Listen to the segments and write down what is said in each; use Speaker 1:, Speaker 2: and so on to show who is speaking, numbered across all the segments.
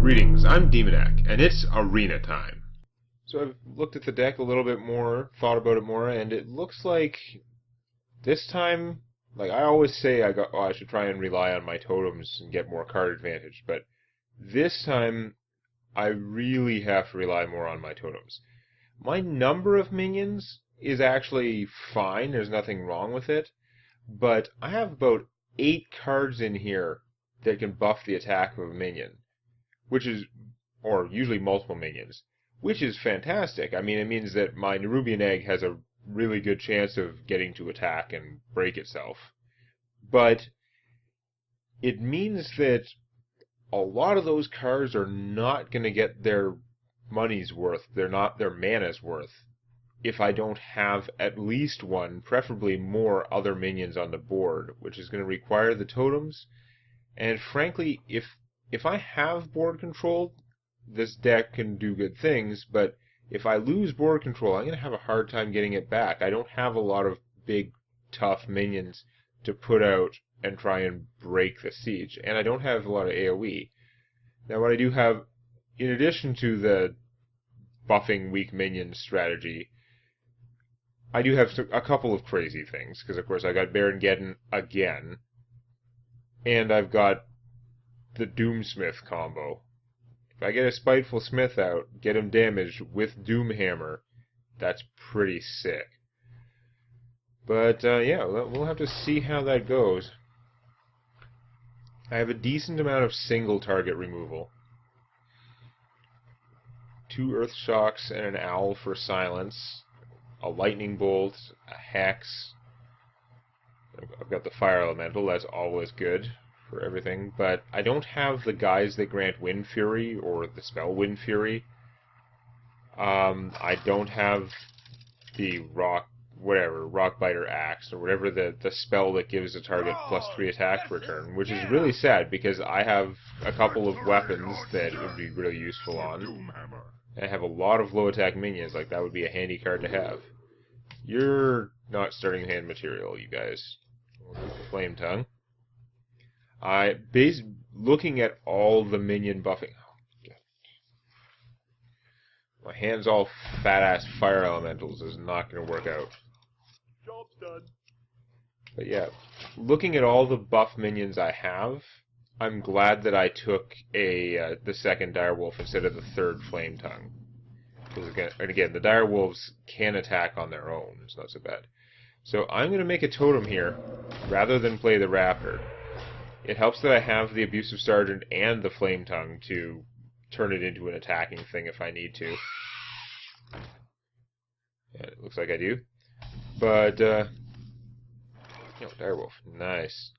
Speaker 1: Greetings, I'm Demonac, and it's arena time. So I've looked at the deck a little bit more, thought about it more, and it looks like this time, like I always say, I should try and rely on my totems and get more card advantage, but this time I really have to rely more on my totems. My number of minions is actually fine, there's nothing wrong with it, but I have about 8 cards in here that can buff the attack of a minion, or usually multiple minions, which is fantastic. I mean, it means that my Nerubian Egg has a really good chance of getting to attack and break itself. But it means that a lot of those cards are not going to get their money's worth, they're not their mana's worth, if I don't have at least one, preferably more other minions on the board, which is going to require the totems. And frankly, if I have board control, this deck can do good things, but if I lose board control, I'm going to have a hard time getting it back. I don't have a lot of big, tough minions to put out and try and break the siege, and I don't have a lot of AoE. Now, what I do have, in addition to the buffing weak minions strategy, I do have a couple of crazy things, because of course I got Baron Geddons again, and I've got the Doomsmith combo. If I get a Spiteful Smith out, get him damaged with Doomhammer, that's pretty sick. But yeah, we'll have to see how that goes. I have a decent amount of single target removal. 2 Earth Shocks and an Owl for silence, a Lightning Bolt, a Hex. I've got the Fire Elemental, that's always good for everything, but I don't have the guys that grant Wind Fury or the spell Wind Fury. I don't have the Rockbiter Axe, or whatever the spell that gives a target +3 attack per turn, which is really sad because I have a couple of weapons that it would be really useful on. And I have a lot of low attack minions, like that would be a handy card to have. You're not starting hand material, you guys. Flame Tongue. Looking at all the minion buffing. My hand's all fat-ass fire elementals is not going to work out.
Speaker 2: Job's done.
Speaker 1: But yeah, looking at all the buff minions I have, I'm glad that I took the second Direwolf instead of the third Flame Tongue. Because again, the Direwolves can attack on their own. It's not so bad. So I'm going to make a totem here, rather than play the Raptor. It helps that I have the Abusive Sergeant and the Flame Tongue to turn it into an attacking thing if I need to. Yeah, it looks like I do. But, Direwolf, nice.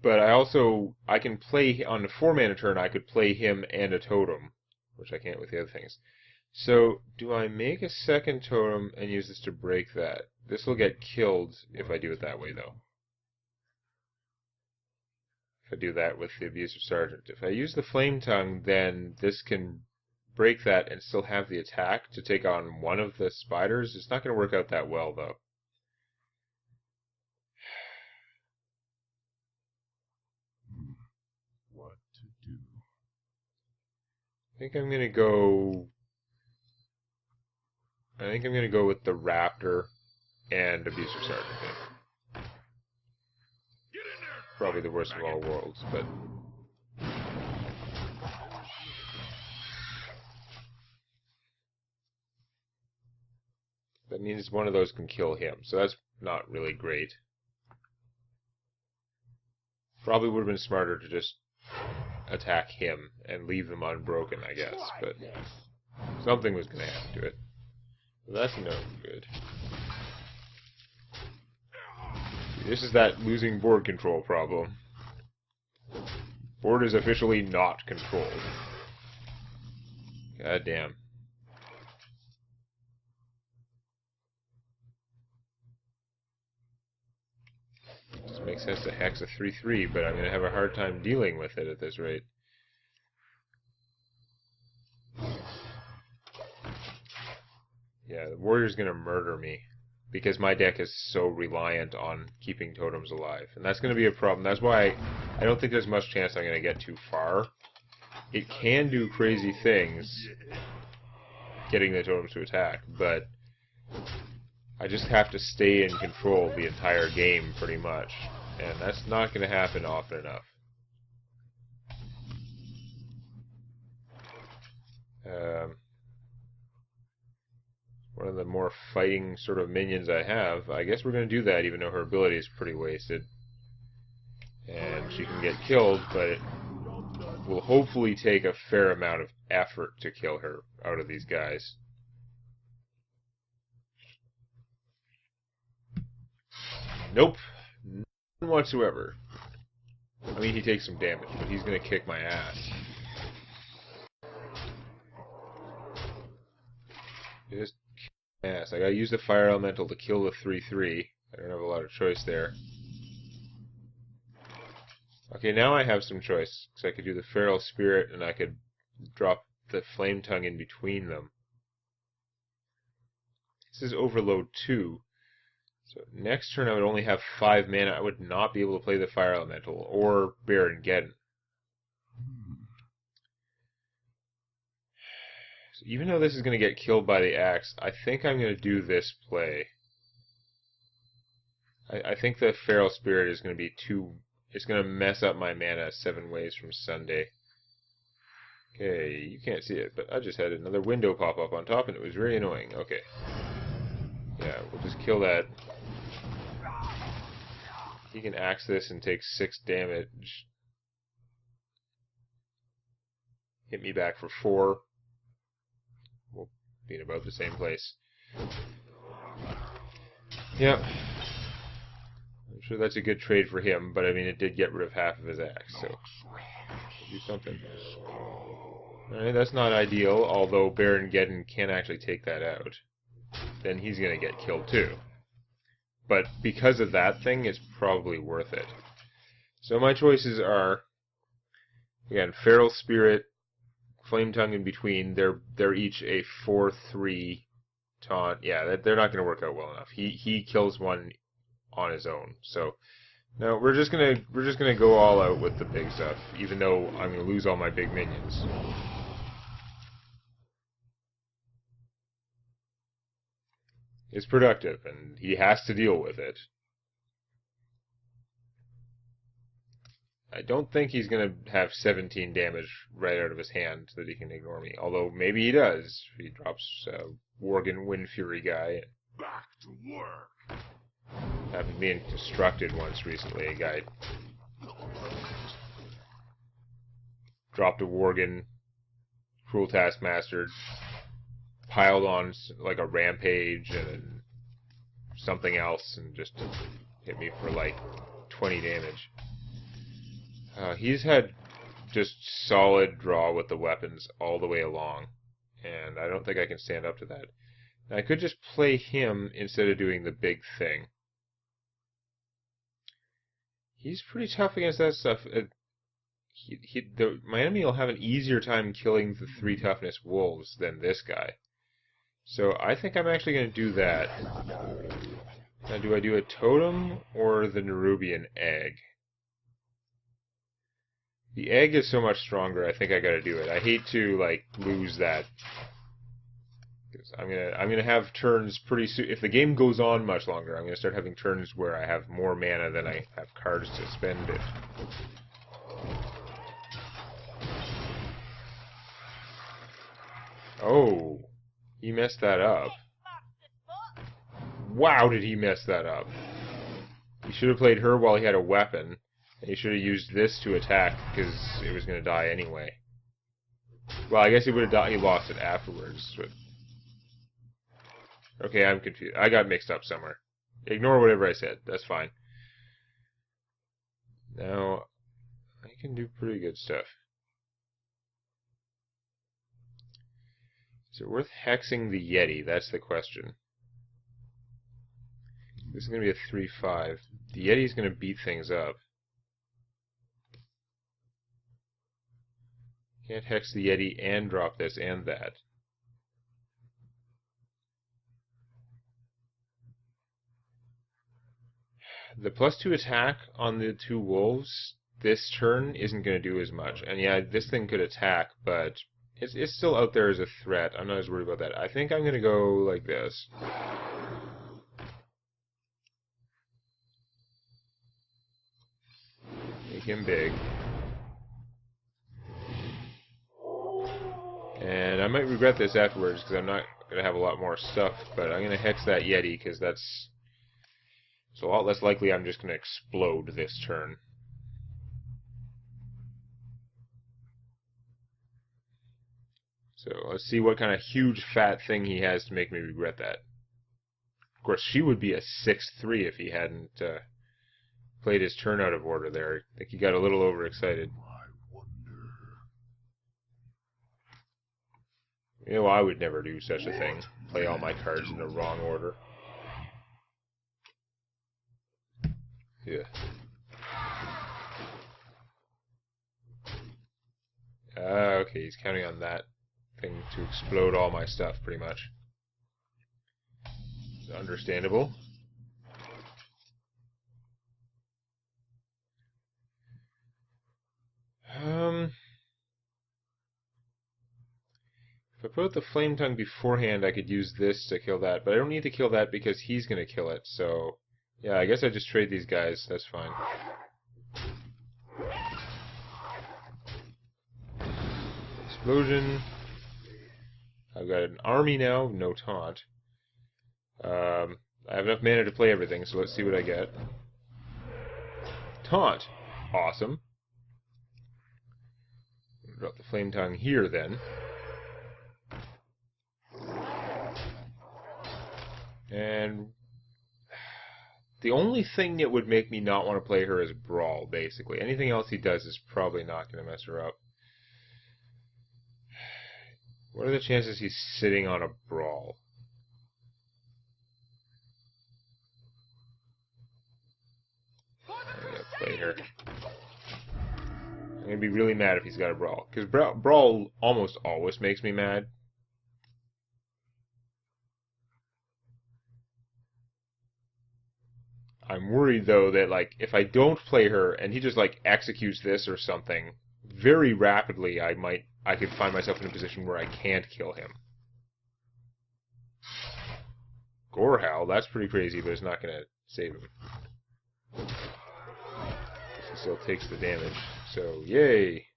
Speaker 1: But I can play, on a 4-mana turn, I could play him and a totem, which I can't with the other things. So, do I make a second totem and use this to break that? This will get killed if I do it that way, though. If I do that with the Abusive Sergeant. If I use the Flame Tongue, then this can break that and still have the attack to take on one of the spiders. It's not going to work out that well, though.
Speaker 2: What to do?
Speaker 1: I think I'm going to go with the Raptor and Abusive Sergeant. Probably the worst of all worlds, but that means one of those can kill him, so that's not really great. Probably would have been smarter to just attack him and leave them unbroken, I guess, but something was going to happen to it. So that's no good. This is that losing board control problem. Board is officially not controlled. God damn. Just makes sense to hex a 3/3, but I'm going to have a hard time dealing with it at this rate. Yeah, the warrior's going to murder me. because my deck is so reliant on keeping totems alive. And that's going to be a problem. That's why I don't think there's much chance I'm going to get too far. It can do crazy things, getting the totems to attack, but I just have to stay in control the entire game, pretty much. And that's not going to happen often enough. One of the more fighting sort of minions I have. I guess we're going to do that, even though her ability is pretty wasted. And she can get killed, but it will hopefully take a fair amount of effort to kill her out of these guys. Nope. None whatsoever. I mean, he takes some damage, but he's going to kick my ass. Just ass. I gotta use the fire elemental to kill the 3/3. I don't have a lot of choice there. Okay, now I have some choice, because I could do the feral spirit and I could drop the flame tongue in between them. This is overload 2. So next turn I would only have 5 mana. I would not be able to play the fire elemental or Baron Geddons. So even though this is going to get killed by the axe, I think I'm going to do this play. I think the feral spirit is going to be too... It's going to mess up my mana 7 ways from Sunday. Okay, you can't see it, but I just had another window pop up on top and it was very annoying. Okay. Yeah, we'll just kill that. He can axe this and take 6 damage. Hit me back for 4. We'll be in about the same place. Yep. I'm sure that's a good trade for him, but I mean, it did get rid of half of his axe, so we'll do something. Alright, that's not ideal, although Baron Geddons can actually take that out. Then he's going to get killed too. But because of that thing, it's probably worth it. So my choices are, again, Feral Spirit, Flame Tongue in between. They're each a 4/3 taunt. Yeah, they're not going to work out well enough. He kills one on his own. So no, we're just gonna go all out with the big stuff, even though I'm gonna lose all my big minions. It's productive, and he has to deal with it. I don't think he's going to have 17 damage right out of his hand so that he can ignore me. Although, maybe he does. He drops Worgen Wind Fury guy.
Speaker 2: Back to work.
Speaker 1: Happened being constructed once recently. A guy dropped a Worgen, Cruel Taskmaster, piled on like a Rampage and something else, and just hit me for like 20 damage. He's had just solid draw with the weapons all the way along, and I don't think I can stand up to that. Now, I could just play him instead of doing the big thing. He's pretty tough against that stuff. My enemy will have an easier time killing the 3 toughness wolves than this guy. So I think I'm actually going to do that. Now, do I do a totem or the Nerubian egg? The egg is so much stronger. I think I got to do it. I hate to like lose that. I'm gonna have turns pretty soon. If the game goes on much longer, I'm gonna start having turns where I have more mana than I have cards to spend it. Oh, he messed that up. Wow, did he mess that up? He should have played her while he had a weapon, and he should have used this to attack because it was gonna die anyway. Well, I guess he would have died. He lost it afterwards. But... Okay, I'm confused. I got mixed up somewhere. Ignore whatever I said. That's fine. Now, I can do pretty good stuff. Is it worth hexing the Yeti? That's the question. This is going to be a 3/5. The Yeti's going to beat things up. Can't hex the Yeti and drop this and that. The +2 attack on the two wolves this turn isn't going to do as much. And yeah, this thing could attack, but it's still out there as a threat. I'm not as worried about that. I think I'm going to go like this. Make him big. And I might regret this afterwards because I'm not going to have a lot more stuff, but I'm going to hex that Yeti because that's a lot less likely I'm just going to explode this turn. So let's see what kind of huge fat thing he has to make me regret that. Of course, she would be a 6-3 if he hadn't played his turn out of order there. I think he got a little overexcited. You know, I would never do such a thing. Play all my cards in the wrong order. Yeah. Okay, he's counting on that thing to explode all my stuff, pretty much. It's understandable. If I put out the Flame Tongue beforehand, I could use this to kill that, but I don't need to kill that because he's going to kill it, so... Yeah, I guess I just trade these guys, that's fine. Explosion. I've got an army now, no taunt. I have enough mana to play everything, so let's see what I get. Taunt! Awesome. Drop the Flame Tongue here, then. And the only thing that would make me not want to play her is Brawl, basically. Anything else he does is probably not going to mess her up. What are the chances he's sitting on a Brawl? I'm going to play her. I'm going to be really mad if he's got a Brawl. Because Brawl almost always makes me mad. I'm worried, though, that, like, if I don't play her and he just, like, executes this or something, very rapidly I could find myself in a position where I can't kill him. Gorehowl, that's pretty crazy, but it's not going to save him. He still takes the damage, so yay!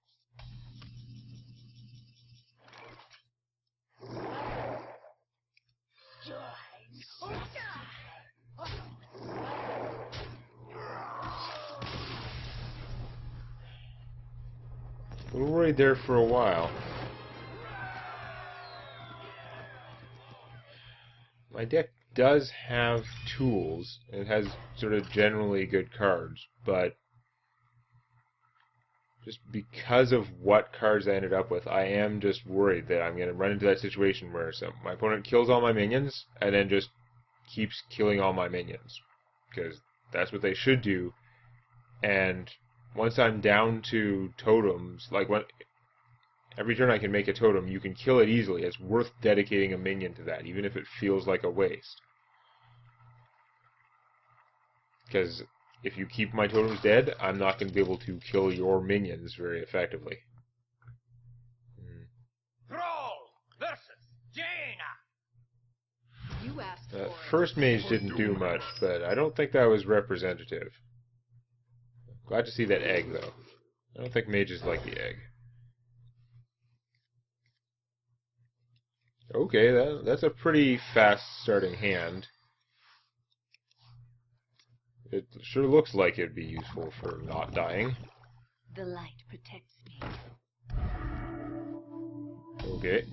Speaker 1: A little worried there for a while. My deck does have tools. It has sort of generally good cards, but just because of what cards I ended up with, I am just worried that I'm going to run into that situation where my opponent kills all my minions and then just keeps killing all my minions. Because that's what they should do. And once I'm down to totems, like every turn I can make a totem, you can kill it easily. It's worth dedicating a minion to that, even if it feels like a waste. Because if you keep my totems dead, I'm not going to be able to kill your minions very effectively.
Speaker 2: Brawl versus Jaina.
Speaker 3: You asked
Speaker 1: That
Speaker 3: for
Speaker 1: first mage didn't do much, but I don't think that was representative. Glad to see that egg, though. I don't think mages like the egg. Okay, that's a pretty fast starting hand. It sure looks like it'd be useful for not dying.
Speaker 3: The light protects me.
Speaker 1: Okay.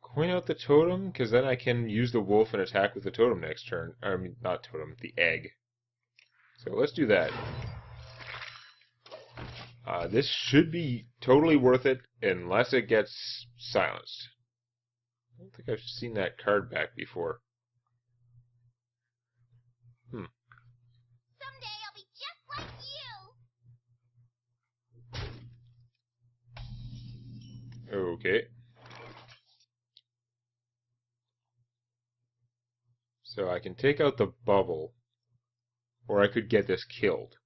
Speaker 1: Coin out the totem, because then I can use the wolf and attack with the totem next turn. I mean, not totem, the egg. So let's do that. This should be totally worth it, unless it gets silenced. I don't think I've seen that card back before.
Speaker 4: Someday I'll be just like you.
Speaker 1: Okay. So I can take out the bubble, or I could get this killed.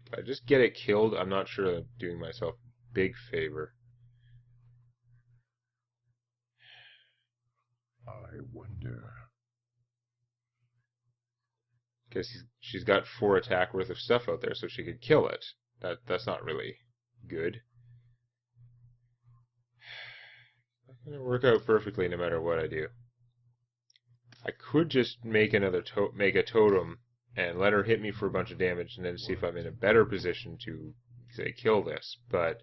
Speaker 1: If I just get it killed, I'm not sure I'm doing myself a big favor.
Speaker 2: I wonder.
Speaker 1: Because she's got 4 attack worth of stuff out there, so she could kill it. That's not really good. It's not going to work out perfectly no matter what I do. I could just make make a totem and let her hit me for a bunch of damage, and then see if I'm in a better position to, say, kill this. But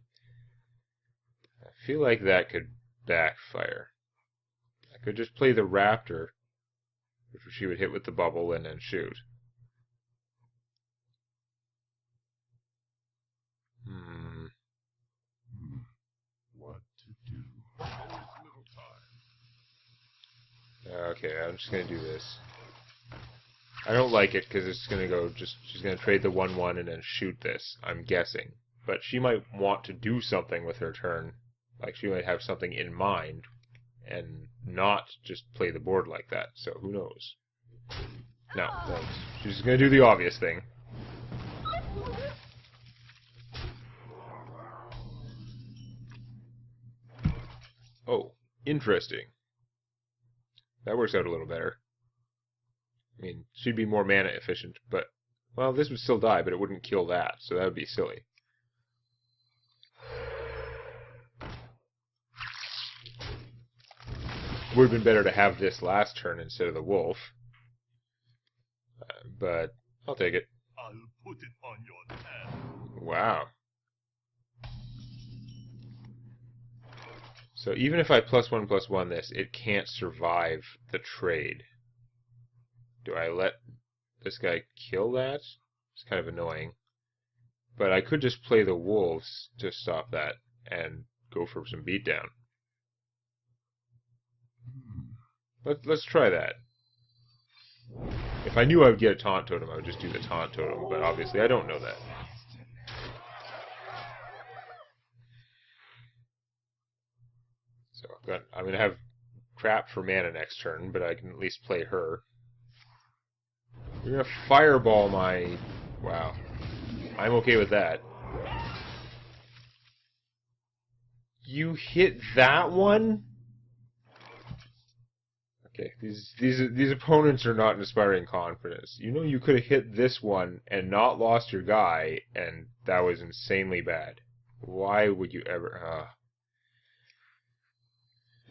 Speaker 1: I feel like that could backfire. I could just play the raptor, which she would hit with the bubble and then shoot.
Speaker 2: What to do? There is little time.
Speaker 1: Okay, I'm just gonna do this. I don't like it because it's gonna go she's gonna trade the 1/1 and then shoot this, I'm guessing. But she might want to do something with her turn. Like she might have something in mind and not just play the board like that, so who knows? No, she's just gonna do the obvious thing. Oh, interesting. That works out a little better. I mean, she'd be more mana efficient, but, well, this would still die, but it wouldn't kill that, so that would be silly. Would have been better to have this last turn instead of the wolf. But I'll take it.
Speaker 2: I'll put it on your head.
Speaker 1: Wow. So even if I +1/+1 this, it can't survive the trade. Do I let this guy kill that? It's kind of annoying. But I could just play the wolves to stop that and go for some beatdown. Let's try that. If I knew I would get a taunt totem, I would just do the taunt totem, but obviously I don't know that. So I'm going to have crap for mana next turn, but I can at least play her. You're going to fireball my... Wow. I'm okay with that. You hit that one? Okay, these opponents are not inspiring confidence. You know you could have hit this one and not lost your guy, and that was insanely bad. Why would you ever...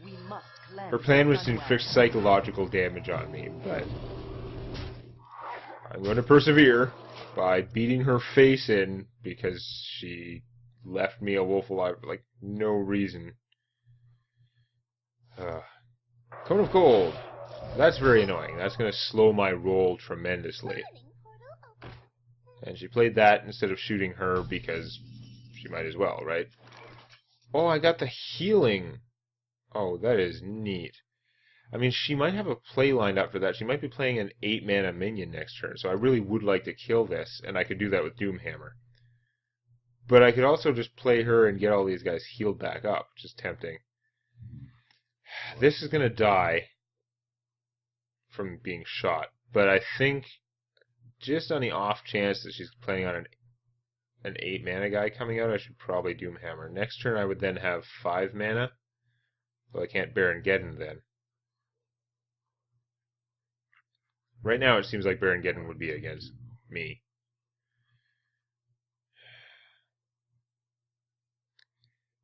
Speaker 3: We must cleanse
Speaker 1: Her plan was to
Speaker 3: Sunwell.
Speaker 1: inflict psychological damage on me, but I'm going to persevere by beating her face in because she left me a wolf alive for, like, no reason. Cone of Cold. That's very annoying. That's going to slow my roll tremendously. And she played that instead of shooting her because she might as well, right? Oh, I got the healing. Oh, that is neat. I mean, she might have a play lined up for that. She might be playing an 8-mana minion next turn, so I really would like to kill this, and I could do that with Doomhammer. But I could also just play her and get all these guys healed back up, which is tempting. This is going to die from being shot, but I think just on the off chance that she's playing on an 8-mana guy coming out, I should probably Doomhammer. Next turn I would then have 5 mana, so I can't Baron Geddon then. Right now it seems like Baron Geddon would be against me.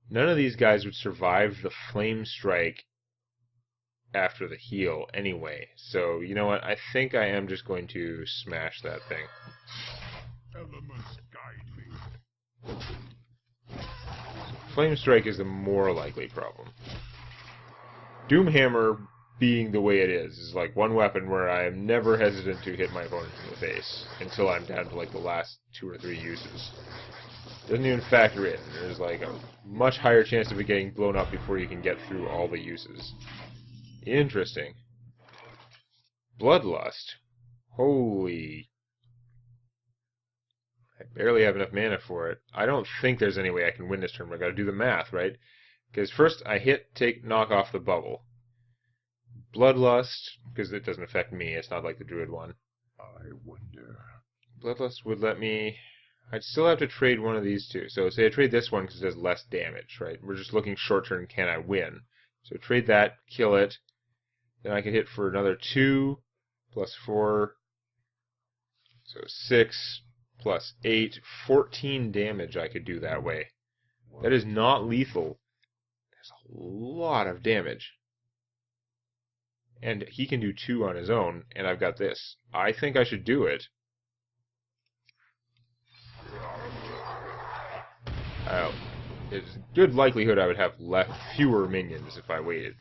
Speaker 1: None of these guys would survive the Flame Strike after the heal anyway. So, you know what? I think I am just going to smash that thing.
Speaker 2: Elements guide me.
Speaker 1: Flame Strike is the more likely problem. Doomhammer, being the way it is like one weapon where I am never hesitant to hit my opponent in the face until I'm down to like the last 2 or 3 uses. Doesn't even factor in. There's like a much higher chance of it getting blown up before you can get through all the uses. Interesting. Bloodlust. Holy. I barely have enough mana for it. I don't think there's any way I can win this turn. I gotta do the math, right? Because first I hit, knock off the bubble. Bloodlust, because it doesn't affect me. It's not like the Druid one.
Speaker 2: I wonder.
Speaker 1: Bloodlust would let me... I'd still have to trade one of these two. So say I trade this one because it does less damage, right? We're just looking short term, can I win? So trade that, kill it. Then I can hit for another 2, plus 4. So 6, plus 8. 14 damage I could do that way. That is not lethal. That's a lot of damage. And he can do 2 on his own, and I've got this. I think I should do it. There's a good likelihood I would have fewer minions if I waited.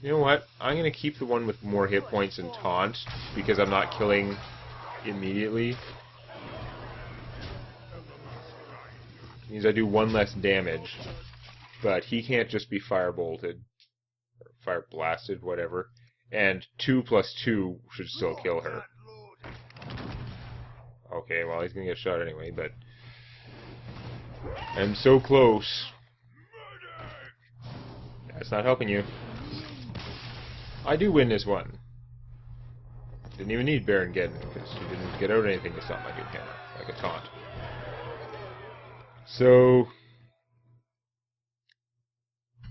Speaker 1: You know what? I'm going to keep the one with more hit points and taunt, because I'm not killing immediately. It means I do 1 less damage, but he can't just be fire-bolted, or fire-blasted, whatever. And 2 plus 2 should still kill her. Okay, well, he's going to get shot anyway, but... I'm so close. That's not helping you. I do win this one. Didn't even need Baron Geddons, because he didn't get out anything to stop my good hammer, like a taunt. So...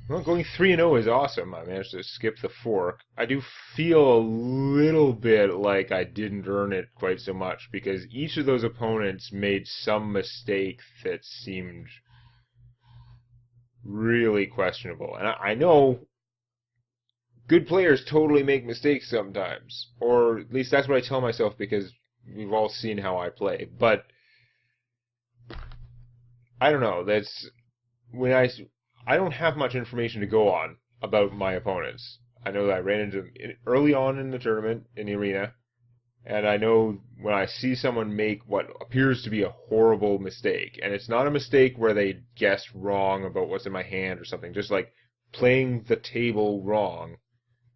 Speaker 1: Well, going 3-0 is awesome. I managed to skip the fork. I do feel a little bit like I didn't earn it quite so much, because each of those opponents made some mistake that seemed really questionable. And I know good players totally make mistakes sometimes. Or at least that's what I tell myself, because we've all seen how I play. But I don't know. That's when I don't have much information to go on about my opponents. I know that I ran into them early on in the tournament, in the arena, and I know when I see someone make what appears to be a horrible mistake, and it's not a mistake where they guessed wrong about what's in my hand or something, just like playing the table wrong,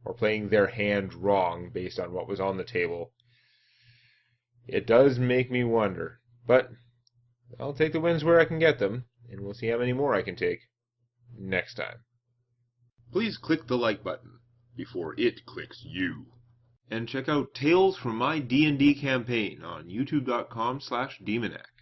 Speaker 1: or playing their hand wrong based on what was on the table, it does make me wonder. But I'll take the wins where I can get them, and we'll see how many more I can take next time.
Speaker 2: Please click the like button before it clicks you.
Speaker 1: And check out Tales from My D&D Campaign on youtube.com/Demonac.